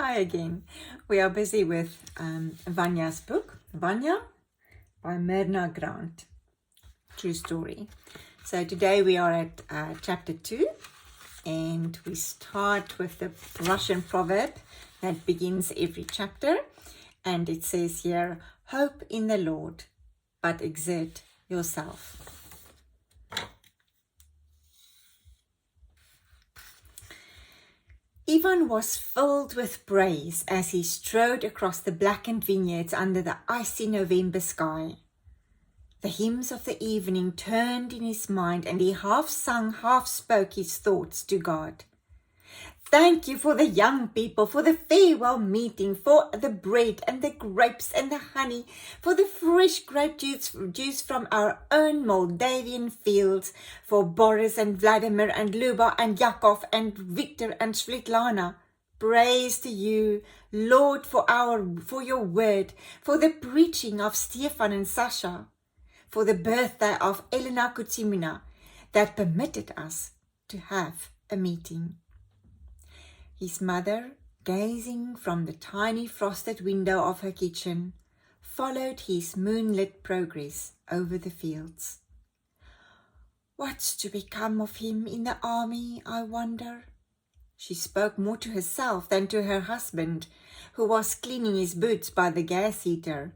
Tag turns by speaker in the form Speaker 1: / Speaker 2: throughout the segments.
Speaker 1: Hi again. We are busy with Vanya's book, Vanya by Myrna Grant. True story. So today we are at chapter 2 and we start with the Russian proverb that begins every chapter. And it says here, hope in the Lord, but exert yourself. Ivan was filled with praise as he strode across the blackened vineyards under the icy November sky. The hymns of the evening turned in his mind and he half sung, half spoke his thoughts to God. Thank you for the young people, for the farewell meeting, for the bread and the grapes and the honey, for the fresh grape juice from our own Moldavian fields, for Boris and Vladimir and Luba and Yakov and Victor and Svetlana. Praise to you, Lord, for your word, for the preaching of Stefan and Sasha, for the birthday of Elena Kutsimina that permitted us to have a meeting. His mother, gazing from the tiny frosted window of her kitchen, followed his moonlit progress over the fields. What's to become of him in the army, I wonder? She spoke more to herself than to her husband, who was cleaning his boots by the gas heater.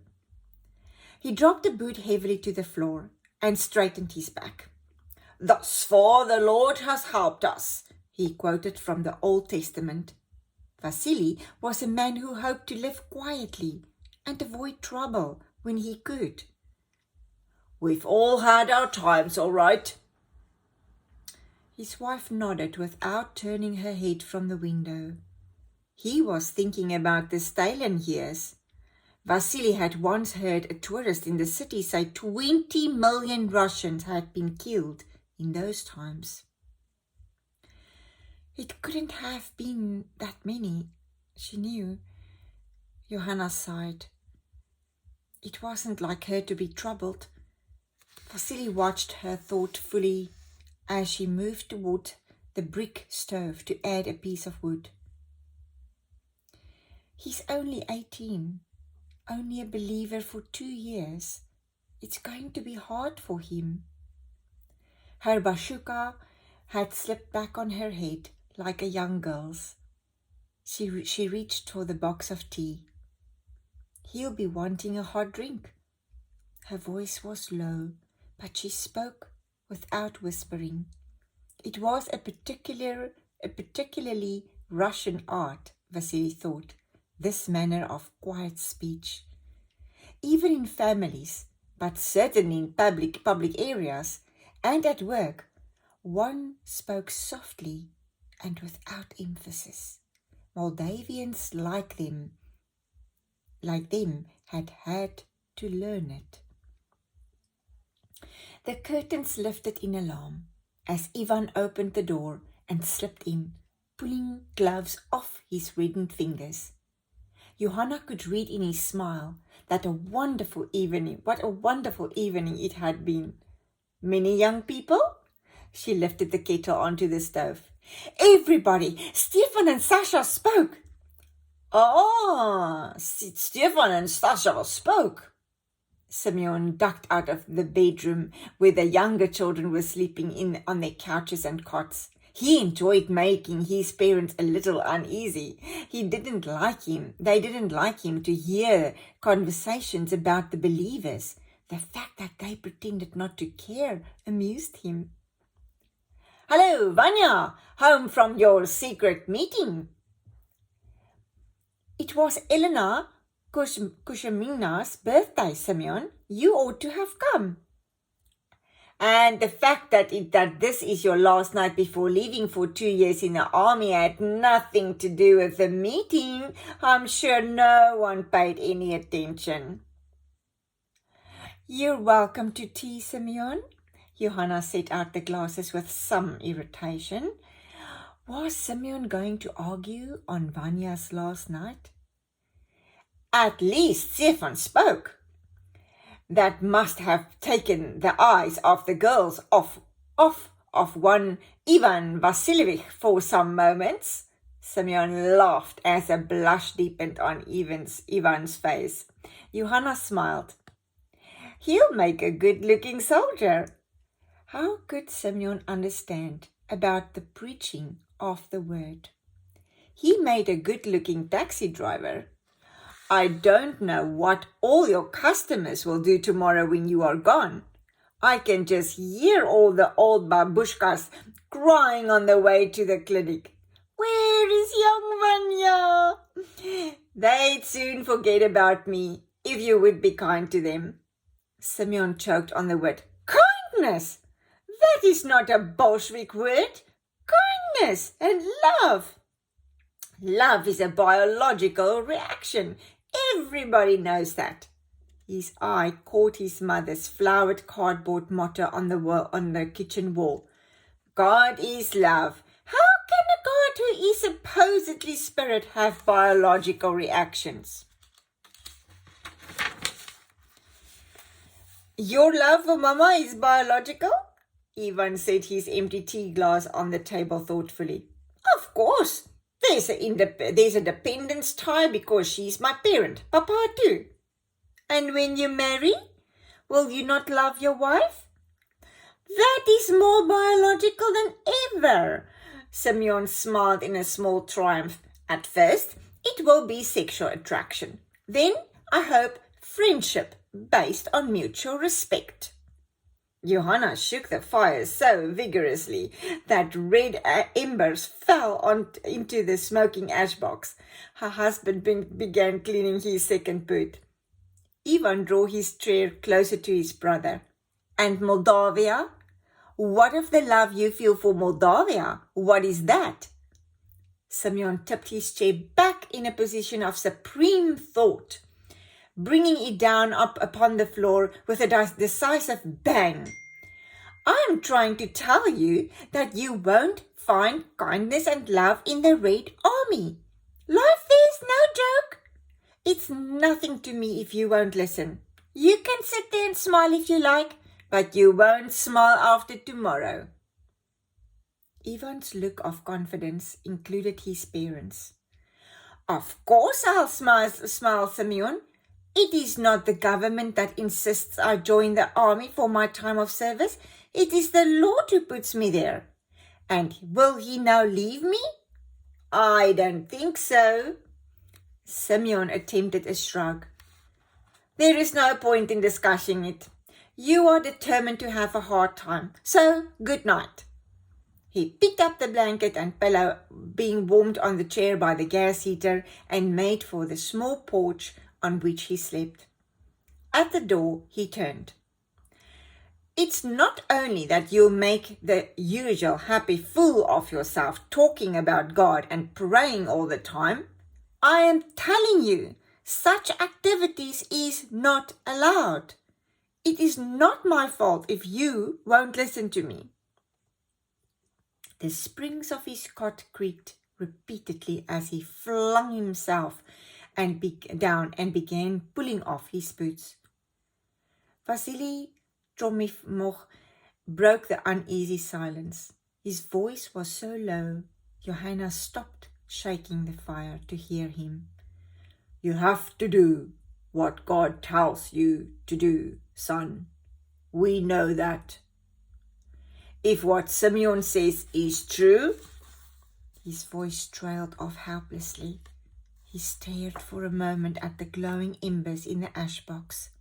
Speaker 1: He dropped the boot heavily to the floor and straightened his back. Thus far the Lord has helped us, he quoted from the Old Testament. Vasily was a man who hoped to live quietly and avoid trouble when he could. We've all had our times, all right. His wife nodded without turning her head from the window. He was thinking about the Stalin years. Vasily had once heard a tourist in the city say 20 million Russians had been killed in those times. It couldn't have been that many, she knew. Johanna sighed. It wasn't like her to be troubled. Vasily watched her thoughtfully as she moved toward the brick stove to add a piece of wood. He's only 18, only a believer for 2 years. It's going to be hard for him. Her bashuka had slipped back on her head like a young girl's. She reached for the box of tea. He'll be wanting a hot drink. Her voice was low, but she spoke without whispering. It was a particularly Russian art, Vasily thought, this manner of quiet speech. Even in families, but certainly in public areas and at work, one spoke softly and without emphasis. Moldavians like them had to learn it. The curtains lifted in alarm as Ivan opened the door and slipped in, pulling gloves off his reddened fingers. Johanna could read in his smile what a wonderful evening it had been. Many young people? She lifted the kettle onto the stove. Everybody! Stefan and Sasha spoke. Oh, Stefan and Sasha spoke. Simeon ducked out of the bedroom where the younger children were sleeping on their couches and cots. He enjoyed making his parents a little uneasy. They didn't like him to hear conversations about the believers. The fact that they pretended not to care amused him. Hello, Vanya, home from your secret meeting. It was Elena Kutsimina's birthday, Simeon. You ought to have come. And the fact that this is your last night before leaving for 2 years in the army had nothing to do with the meeting. I'm sure no one paid any attention. You're welcome to tea, Simeon. Johanna set out the glasses with some irritation. Was Simeon going to argue on Vanya's last night? At least Stefan spoke. That must have taken the eyes of the girls off one Ivan Vasilievich for some moments, Simeon laughed as a blush deepened on Ivan's face. Johanna smiled. He'll make a good-looking soldier. How could Simeon understand about the preaching of the word? He made a good-looking taxi driver. I don't know what all your customers will do tomorrow when you are gone. I can just hear all the old babushkas crying on the way to the clinic. Where is young Vanya? They'd soon forget about me if you would be kind to them. Simeon choked on the word. Kindness! That is not a Bolshevik word. Kindness and love. Love is a biological reaction. Everybody knows that. His eye caught his mother's flowered cardboard motto on the kitchen wall. God is love. How can a God who is supposedly spirit have biological reactions? Your love for Mama is biological? Ivan set his empty tea glass on the table thoughtfully. Of course. There's a dependence tie because she's my parent, Papa too. And when you marry, will you not love your wife? That is more biological than ever. Simeon smiled in a small triumph. At first, it will be sexual attraction. Then, I hope, friendship based on mutual respect. Johanna shook the fire so vigorously that red embers fell into the smoking ash box. Her husband began cleaning his second boot. Ivan drew his chair closer to his brother. And Moldavia? What of the love you feel for Moldavia? What is that? Simeon tipped his chair back in a position of supreme thought, bringing it down up upon the floor with a decisive bang. I am trying to tell you that you won't find kindness and love in the Red Army. Life is no joke. It's nothing to me if you won't listen. You can sit there and smile if you like, but you won't smile after tomorrow. Ivan's look of confidence included his parents. Of course I'll smile, Simeon. It is not the government that insists I join the army for my time of service. It is the Lord who puts me there. And will he now leave me? I don't think so. Simeon attempted a shrug. There is no point in discussing it. You are determined to have a hard time. So, good night. He picked up the blanket and pillow being warmed on the chair by the gas heater and made for the small porch on which he slept. At the door, he turned. It's not only that you'll make the usual happy fool of yourself talking about God and praying all the time. I am telling you, such activities is not allowed. It is not my fault if you won't listen to me. The springs of his cot creaked repeatedly as he flung himself down and began pulling off his boots. Vasily Trofimov broke the uneasy silence. His voice was so low, Johanna stopped shaking the fire to hear him. You have to do what God tells you to do, son. We know that. If what Simeon says is true, his voice trailed off helplessly. He stared for a moment at the glowing embers in the ash box.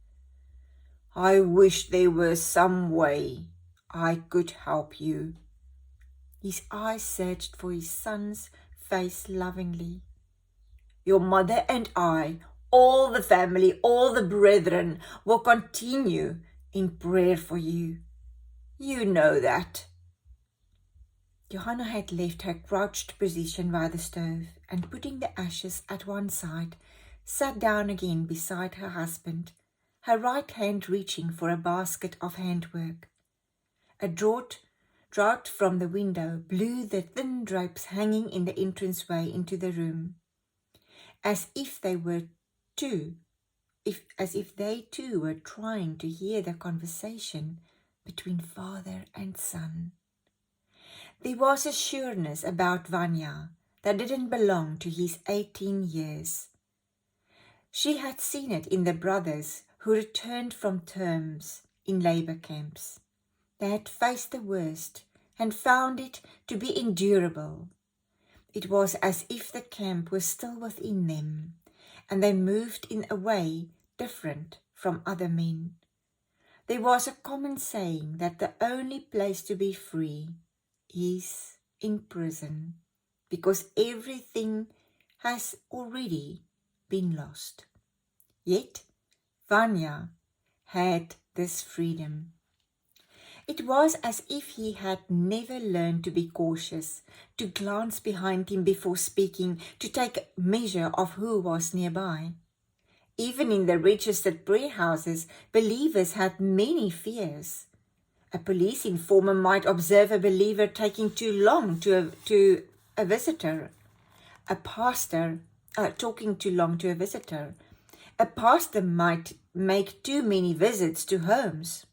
Speaker 1: I wish there were some way I could help you. His eyes searched for his son's face lovingly. Your mother and I, all the family, all the brethren, will continue in prayer for you. You know that. Johanna had left her crouched position by the stove and, putting the ashes at one side, sat down again beside her husband, her right hand reaching for a basket of handwork. A draught from the window blew the thin drapes hanging in the entranceway into the room, as if they too were trying to hear the conversation between father and son. There was a sureness about Vanya, that didn't belong to his 18 years. She had seen it in the brothers who returned from terms in labor camps. They had faced the worst and found it to be endurable. It was as if the camp was still within them, and they moved in a way different from other men. There was a common saying that the only place to be free is in prison, because everything has already been lost. Yet, Vanya had this freedom. It was as if he had never learned to be cautious, to glance behind him before speaking, to take measure of who was nearby. Even in the registered prayer houses, believers had many fears. A police informer might observe a believer taking too long to a visitor. A pastor talking too long to a visitor. A pastor might make too many visits to homes.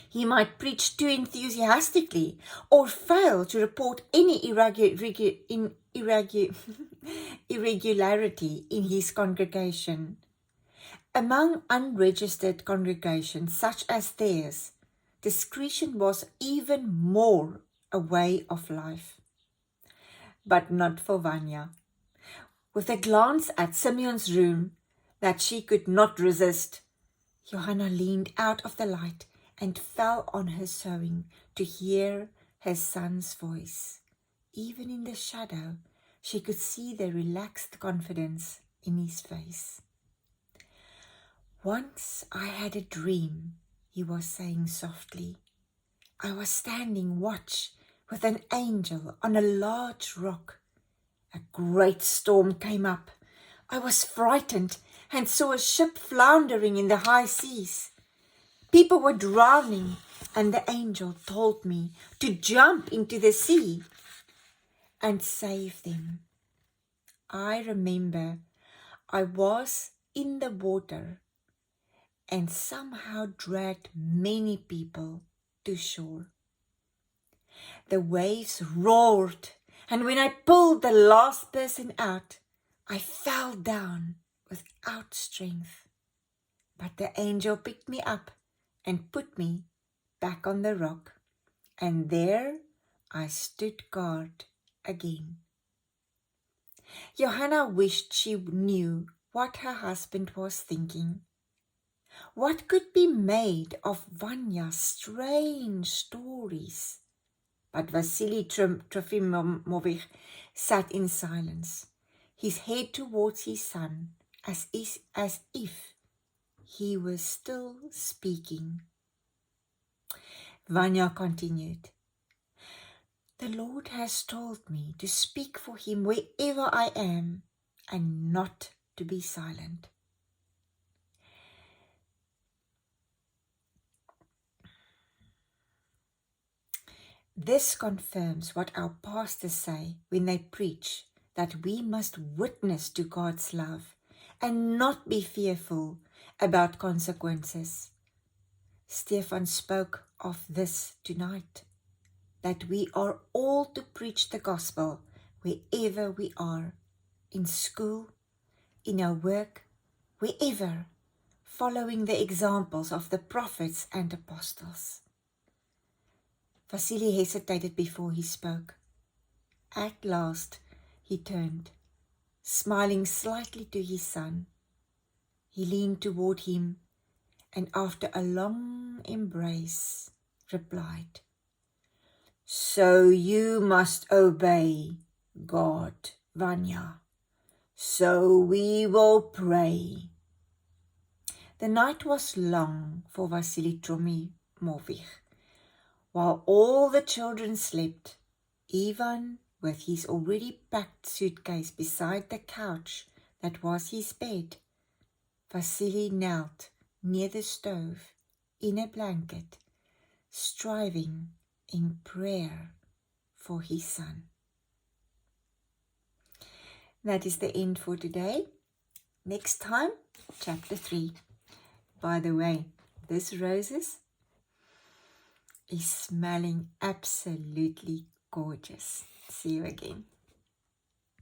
Speaker 1: He might preach too enthusiastically or fail to report any irregularity in his congregation. Among unregistered congregations such as theirs, discretion was even more a way of life. But not for Vanya. With a glance at Simeon's room that she could not resist, Johanna leaned out of the light and fell on her sewing to hear her son's voice. Even in the shadow, she could see the relaxed confidence in his face. "Once I had a dream," he was saying softly. "I was standing watch with an angel on a large rock. A great storm came up. I was frightened and saw a ship floundering in the high seas. People were drowning, and the angel told me to jump into the sea and save them. I remember I was in the water and somehow dragged many people to shore. The waves roared, and when I pulled the last person out, I fell down without strength. But the angel picked me up and put me back on the rock, and there I stood guard again." Johanna wished she knew what her husband was thinking. What could be made of Vanya's strange stories? But Vasily Trofimovich sat in silence, his head towards his son, as if he was still speaking. Vanya continued, "The Lord has told me to speak for him wherever I am and not to be silent. This confirms what our pastors say when they preach, that we must witness to God's love and not be fearful about consequences. Stefan spoke of this tonight, that we are all to preach the gospel wherever we are, in school, in our work, wherever, following the examples of the prophets and apostles." Vasily hesitated before he spoke. At last he turned, smiling slightly to his son. He leaned toward him and after a long embrace replied, "So you must obey God, Vanya. So we will pray." The night was long for Vasily Trofimovich. While all the children slept, Ivan, with his already packed suitcase beside the couch that was his bed, Vasily knelt near the stove in a blanket, striving in prayer for his son. That is the end for today. Next time, chapter 3. By the way, this roses is smelling absolutely gorgeous. See you again.